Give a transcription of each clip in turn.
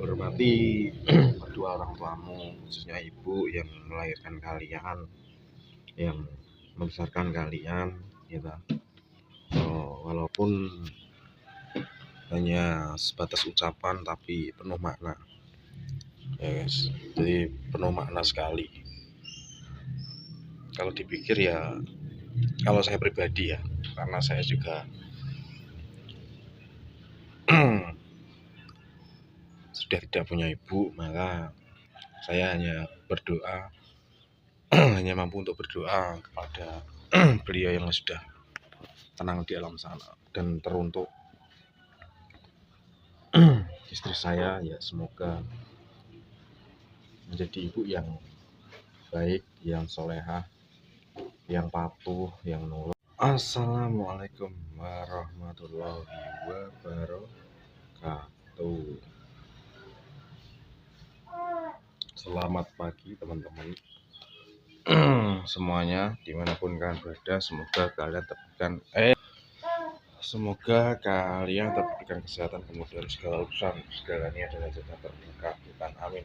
Hormati kedua orang tuamu, khususnya ibu yang melahirkan kalian, yang membesarkan kalian, gitu. Walaupun hanya sebatas ucapan, tapi penuh makna, ya guys. Jadi penuh makna sekali. Kalau dipikir ya, kalau saya pribadi ya, karena saya juga sudah tidak punya ibu, maka saya hanya berdoa, hanya mampu untuk berdoa kepada beliau yang sudah tenang di alam sana. Dan teruntuk istri saya, ya semoga menjadi ibu yang baik, yang solehah, yang patuh, yang nurut. Assalamualaikum warahmatullahi wabarakatuh. Selamat pagi teman-teman semuanya, dimanapun kalian berada. Semoga kalian diberikan kesehatan, kemudian segala urusan segalanya adalah jalan terbuka. Amin,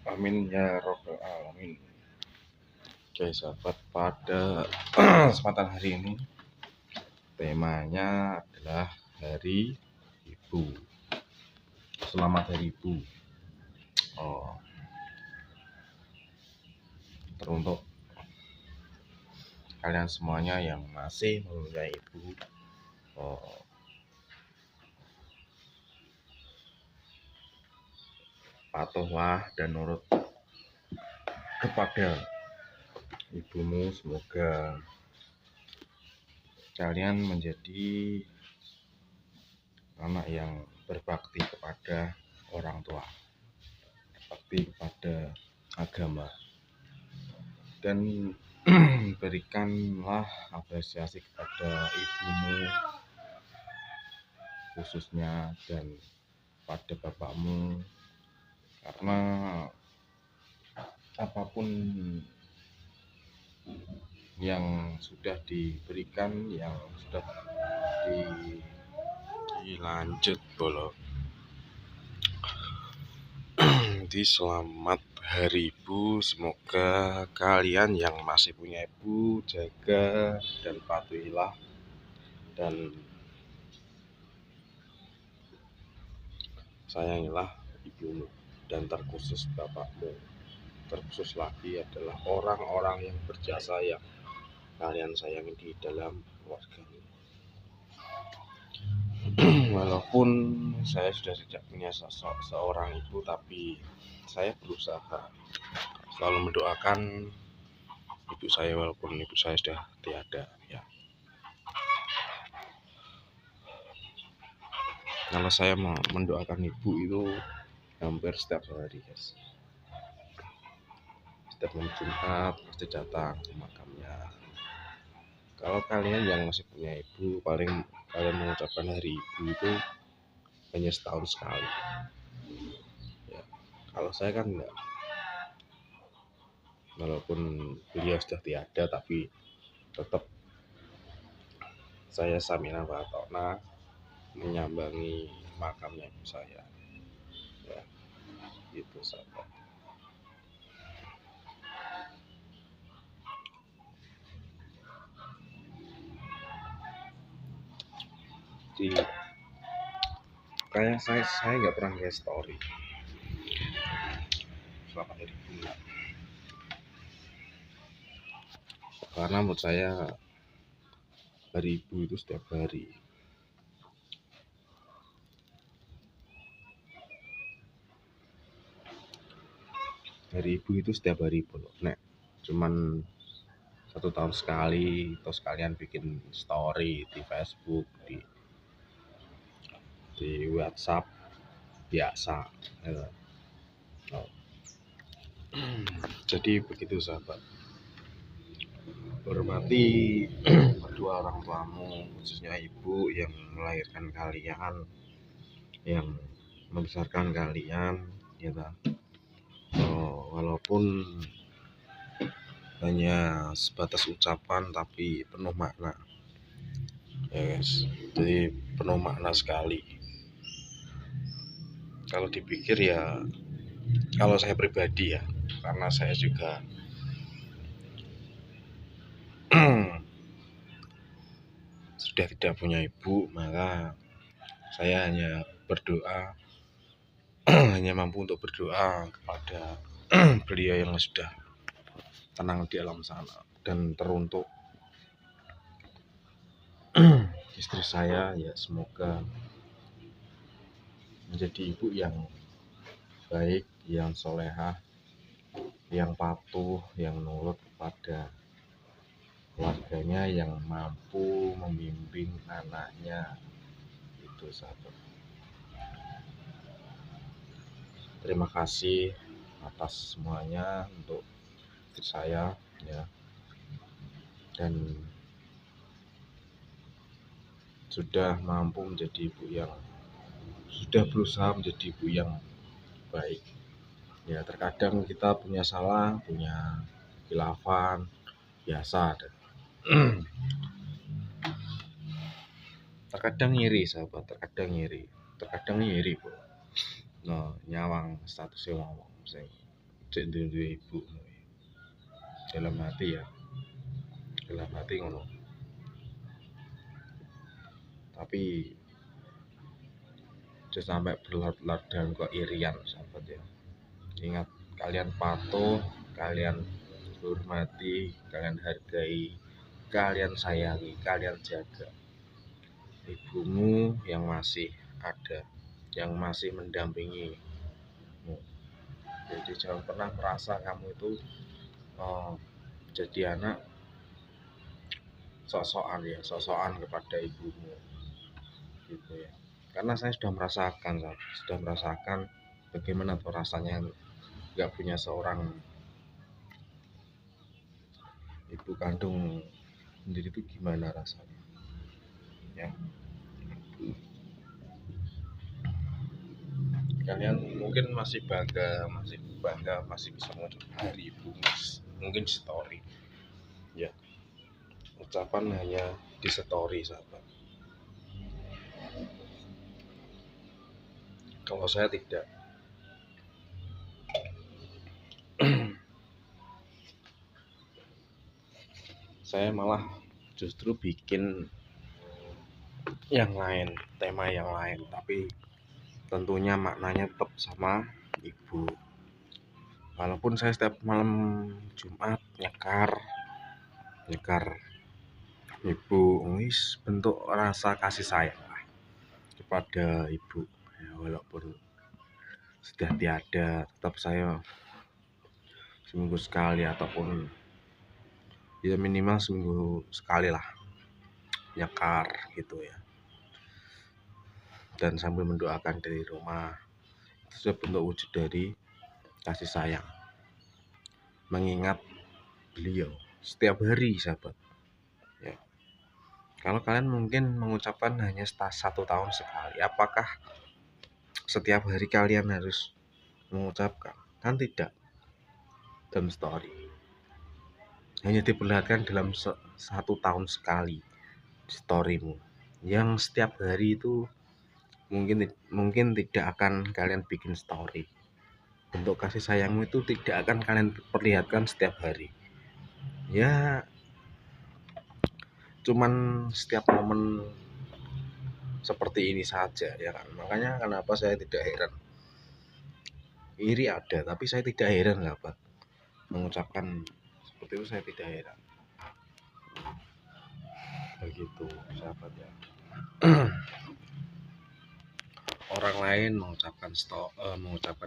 amin ya robbal alamin. Oke sahabat, pada kesempatan hari ini temanya adalah Hari Ibu. Selamat Hari Ibu. Teruntuk kalian semuanya yang masih mempunyai ibu, patuhlah dan nurut kepada ibumu. Semoga kalian menjadi anak yang berbakti kepada orang tua, berbakti kepada agama, dan berikanlah apresiasi kepada ibumu khususnya, dan pada bapakmu, karena apapun yang sudah diberikan, yang sudah dilanjut bolo. Di selamat Hari Ibu, semoga kalian yang masih punya ibu jaga dan patuhilah, dan sayangilah ibumu, dan terkhusus bapakmu. Terkhusus lagi adalah orang-orang yang berjasa yang kalian sayangi di dalam keluarga. Walaupun saya sudah tidak punya seorang ibu, tapi saya berusaha selalu mendoakan ibu saya, walaupun ibu saya sudah tiada ya. Kalau saya mendoakan ibu itu hampir setiap hari, guys. Setiap malam Jumat pasti datang ke makamnya. Kalau kalian yang masih punya ibu, paling kalian mengucapkan Hari Ibu itu hanya setahun sekali ya. Kalau saya kan enggak, walaupun beliau sudah tiada, tapi tetap saya samina wa ta'na menyambangi makamnya ibu saya ya, itu saja. Kayak saya nggak pernah nge story selamat Hari Ibu, karena menurut saya Hari Ibu itu setiap hari. Hari Ibu itu setiap hari pun. Nek cuman 1 tahun sekali, terus kalian bikin story di Facebook, di WhatsApp biasa ya. Jadi begitu sahabat, hormati kedua orang tuamu, khususnya ibu yang melahirkan kalian, yang membesarkan kalian, gitu. Walaupun hanya sebatas ucapan, tapi penuh makna, ya guys. Jadi penuh makna sekali. Kalau dipikir ya, kalau saya pribadi ya, karena saya juga sudah tidak punya ibu, maka saya hanya berdoa, hanya mampu untuk berdoa kepada beliau yang sudah tenang di alam sana, dan teruntuk istri saya ya, semoga menjadi ibu yang baik, yang solehah, yang patuh, yang nurut kepada keluarganya, yang mampu membimbing anaknya. Itu sahabat. Terima kasih atas semuanya untuk istri saya ya, dan sudah mampu menjadi ibu yang, sudah berusaha menjadi ibu yang baik ya. Terkadang kita punya salah, punya khilafan, biasa ada. Terkadang ngiri sahabat, terkadang ngiri bro. No, nyawang statusnya wong sing cek duwe ibu dalam hati ya, dalam hati ngono. Tapi jangan sampai berlarut-larut dalam keirian sahabat ya. Ingat, kalian patuh, kalian hormati, kalian hargai, kalian sayangi, kalian jaga ibumu yang masih ada, yang masih mendampingi. Jadi jangan pernah merasa kamu itu jadi anak sok-sokan kepada ibumu gitu ya. Karena saya sudah merasakan bagaimana tuh rasanya nggak punya seorang ibu kandung sendiri, itu gimana rasanya ya. Kalian mungkin masih bangga, masih bisa mengucap hari ibu, mungkin story ya, ucapan hanya di story sahabat. Kalau saya tidak. Saya malah justru bikin yang lain, tema yang lain, tapi tentunya maknanya tetap sama ibu. Walaupun saya setiap malam Jumat nyekar ibu, wis bentuk rasa kasih sayang lah kepada ibu ya. Walaupun sudah tiada, tetap saya seminggu sekali ataupun ya minimal seminggu sekali lah nyekar gitu ya, dan sambil mendoakan dari rumah. Itu sudah bentuk wujud dari kasih sayang, mengingat beliau setiap hari sahabat ya. Kalau kalian mungkin mengucapkan hanya 1 tahun sekali, apakah setiap hari kalian harus mengucapkan? Kan tidak. Dalam story hanya diperlihatkan dalam 1 tahun sekali storymu, yang setiap hari itu mungkin tidak akan kalian bikin story. Bentuk kasih sayangmu itu tidak akan kalian perlihatkan setiap hari ya, cuman setiap momen seperti ini saja ya kan. Makanya kenapa saya tidak heran, iri ada tapi saya tidak heran sahabat, mengucapkan seperti itu saya tidak heran. Begitu sahabat ya. Orang lain mengucapkan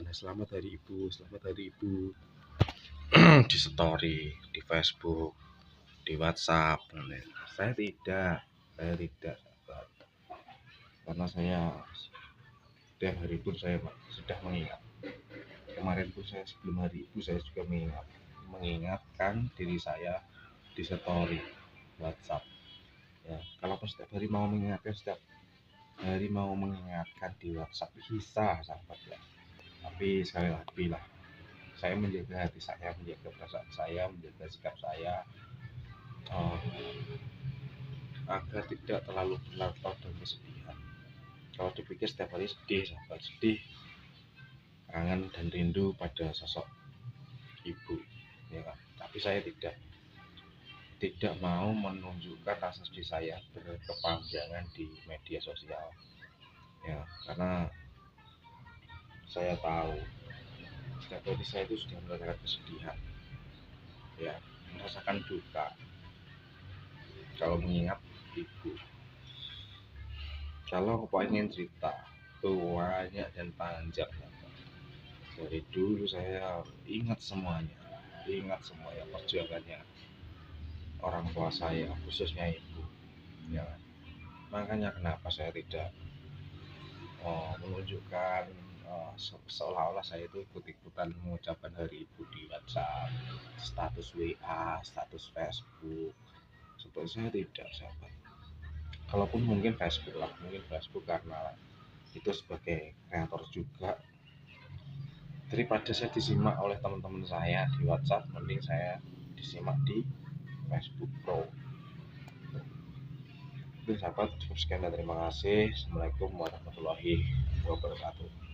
selamat hari ibu di story, di Facebook, di WhatsApp. Saya tidak sahabat. Karena saya setiap hari pun saya sudah mengingat. Kemarin pun saya sebelum hari ibu saya juga mengingatkan diri saya di story WhatsApp ya. Kalaupun setiap hari mau mengingatkan di WhatsApp bisa sahabat ya. Tapi sekali lagi lah, saya menjaga hati saya, menjaga perasaan saya, menjaga sikap saya, agar tidak terlalu berlarut dan kesedihan. Kalau dipikir setiap hari sedih sahabat, sedih kangen dan rindu pada sosok ibu, ya kan? Tapi saya tidak mau menunjukkan rasa sedih saya berkepanjangan di media sosial, ya, karena saya tahu setiap hari saya itu sudah merasakan kesedihan, ya, merasakan duka kalau mengingat ibu. Kalau pengen cerita tuh banyak dan panjang, dari dulu saya ingat semuanya perjuangannya orang tua saya, khususnya ibu, ya. Makanya kenapa saya tidak menunjukkan seolah-olah saya itu ikut-ikutan mengucapkan hari ibu di WhatsApp, status WA, status Facebook. Seperti saya tidak, sahabat. Kalaupun mungkin Facebook lah, mungkin Facebook karena itu sebagai kreator juga, daripada saya disimak oleh teman-teman saya di WhatsApp, mending saya disimak di Facebook Pro. Oke sahabat, cukup sekian dan terima kasih. Assalamualaikum warahmatullahi wabarakatuh.